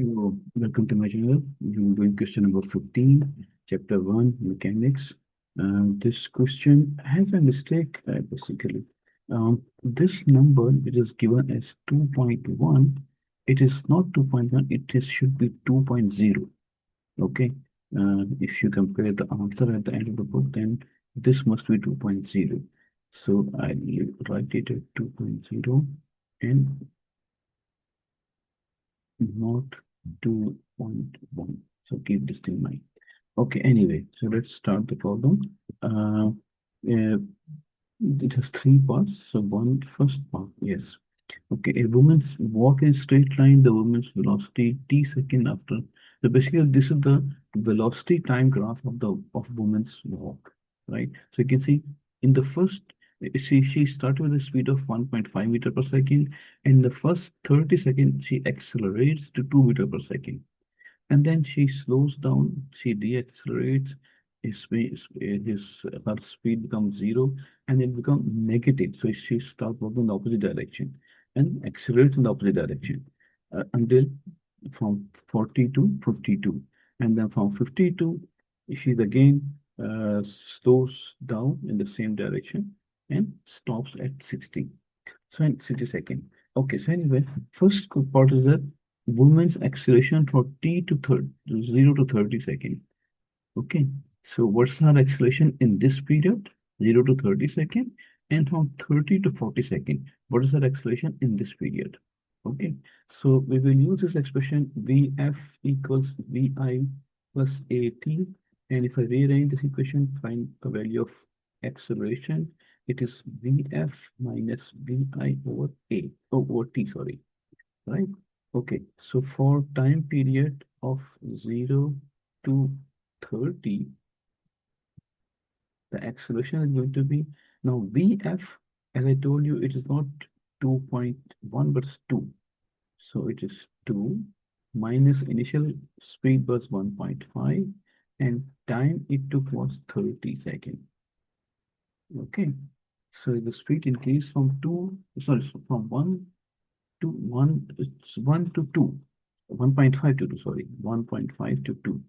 Hello, welcome to my channel. We're doing question number 15, chapter 1, mechanics. This question has a mistake, basically. This number, which is given as 2.1, it is not 2.1, should be 2.0. Okay. If you compare the answer at the end of the book, then this must be 2.0. So I'll write it at 2.0 and not 2.1. So keep this in mind. Okay, anyway, so let's start the problem. Uh, it has three parts. So one first part, yes. Okay, a woman's walk in a straight line, the woman's velocity t second after. So basically, this is the velocity time graph of the woman's walk, right? So you can see in the first, she started with a speed of 1.5 meter per second. In the first 30 seconds, she accelerates to 2 meter per second, and then she slows down, she deaccelerates, her speed becomes zero, and it becomes negative. So she starts moving in the opposite direction and accelerates in the opposite direction until from 40 to 52. And then from 52, she's again slows down in the same direction and stops at 60. So in 60 seconds. Okay, so anyway, first part is that woman's acceleration from t to 0 to 30 seconds. Okay, so what's her acceleration in this period? 0 to 30 second, and from 30 to 40 second. What is her acceleration in this period? Okay, so we will use this expression Vf equals Vi plus At. And if I rearrange this equation, find the value of acceleration, it is Vf minus Vi over A, over T, sorry, right? Okay, so for time period of 0 to 30, the acceleration is going to be, now Vf, as I told you, it is not 2.1, but it's 2. So it is 2 minus initial speed was 1.5, and time it took was 30 seconds. Okay, so the speed increased from 2, sorry, so from 1 to 1, it's 1 to 2, 1.5 to 2, sorry, 1.5 to 2.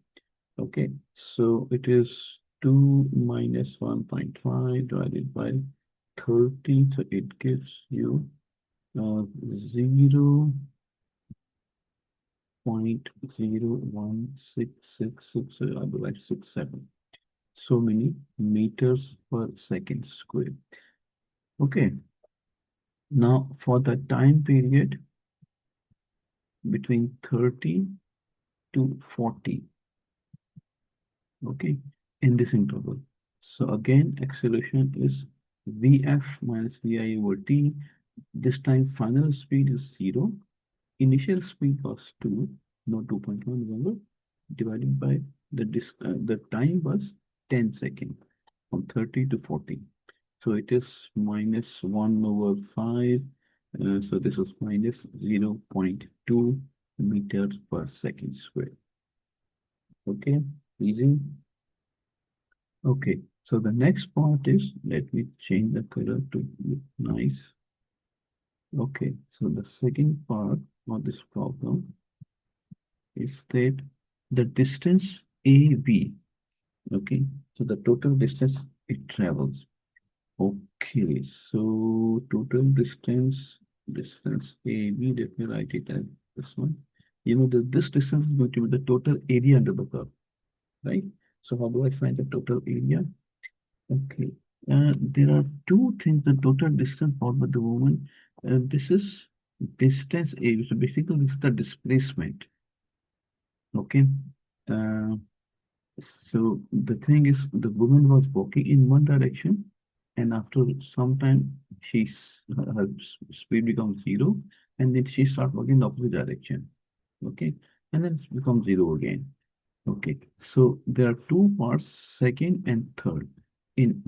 Okay, so it is 2 minus 1.5 divided by 30, so it gives you 0.01666, I would like 67. So many meters per second square. Okay, now for the time period between 30 to 40, okay, in this interval. So again, acceleration is Vf minus Vi over T. This time final speed is 0. Initial speed was 2, no 2.1, remember, divided by the time was 10 seconds from 30 to 40. So it is minus 1 over 5. So this is minus 0.2 meters per second square. Okay, easy. Okay, so the next part is, let me change the color to look nice. Okay, so the second part of this problem is that the distance AB, okay, so the total distance it travels. Okay, so total distance AB, let me write it as this one. You know that this distance is going to be the total area under the curve, right? So how do I find the total area? Okay. There are two things. The total distance followed by the woman. This is distance A. So basically, this is the displacement. Okay. Uh, so the thing is, the woman was walking in one direction, and after some time, her speed becomes 0, and then she starts walking in the opposite direction. Okay, and then it becomes 0 again. Okay, so there are two parts, second and third. In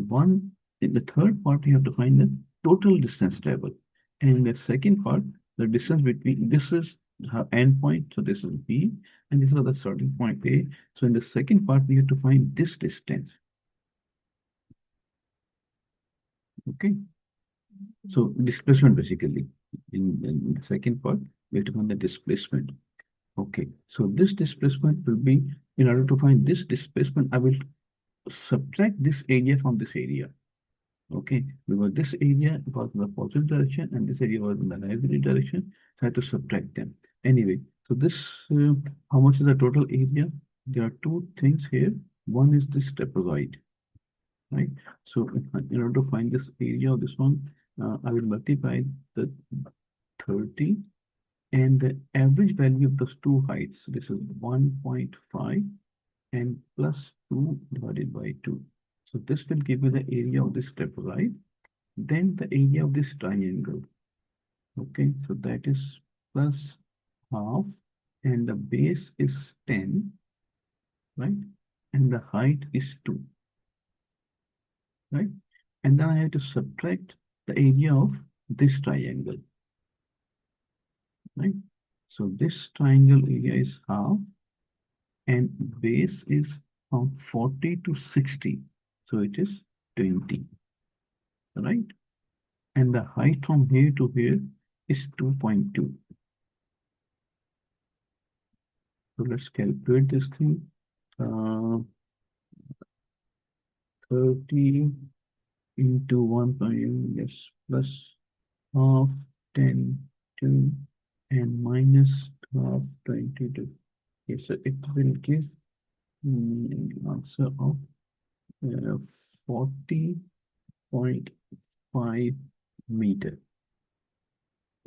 the third part, you have to find the total distance travel. And in the second part, the distance between, this is her end point, so this is B, and this is the starting point A. So in the second part, we have to find this distance. Okay, so displacement basically. In the second part, we have to find the displacement. Okay, so this displacement will be, in order to find this displacement, I will subtract this area from this area. Okay, because this area was in the positive direction and this area was in the negative direction, so I have to subtract them. Anyway, so this, how much is the total area? There are two things here. One is this trapezoid, right? So in order to find this area of this one, I will multiply the 30 and the average value of those two heights. So this is 1.5 and plus 2 divided by 2. So this will give you the area of this trapezoid. Then the area of this triangle. Okay, so that is plus half and the base is 10, right? And the height is 2, right? And then I have to subtract the area of this triangle, right? So this triangle area is half and base is from 40 to 60. So it is 20, right? And the height from here to here is 2.2. So let's calculate this thing. Uh, 30 into 1 point, yes, plus half 10, 2, and minus half 22. Yes, so it will give answer of 40.5 meter.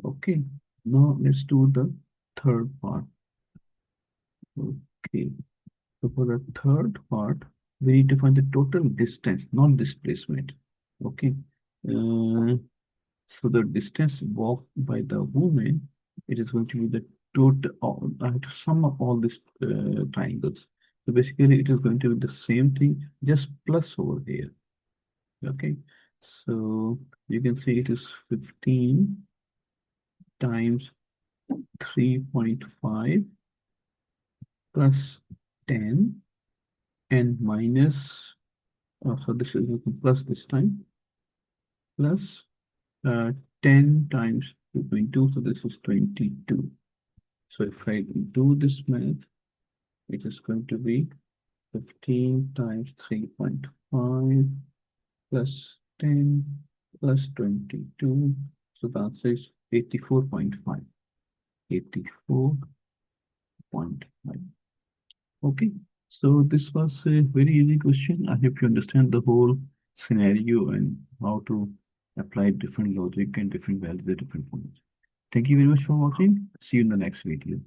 Okay, now let's do the third part. Okay, so for the third part, we need to find the total distance, not displacement. Okay, uh, so the distance walked by the woman, it is going to be the total. I have to sum up all these triangles. So basically, it is going to be the same thing, just plus over here. Okay, so you can see it is 15 times 3.5 plus 10 and minus, so this is plus this time, plus 10 times 2.2, so this is 22. So if I do this math, it is going to be 15 times 3.5 plus 10 plus 22. So the answer is 84.5. 84.5. Okay. So this was a very easy question. I hope you understand the whole scenario and how to apply different logic and different values at different points. Thank you very much for watching. See you in the next video.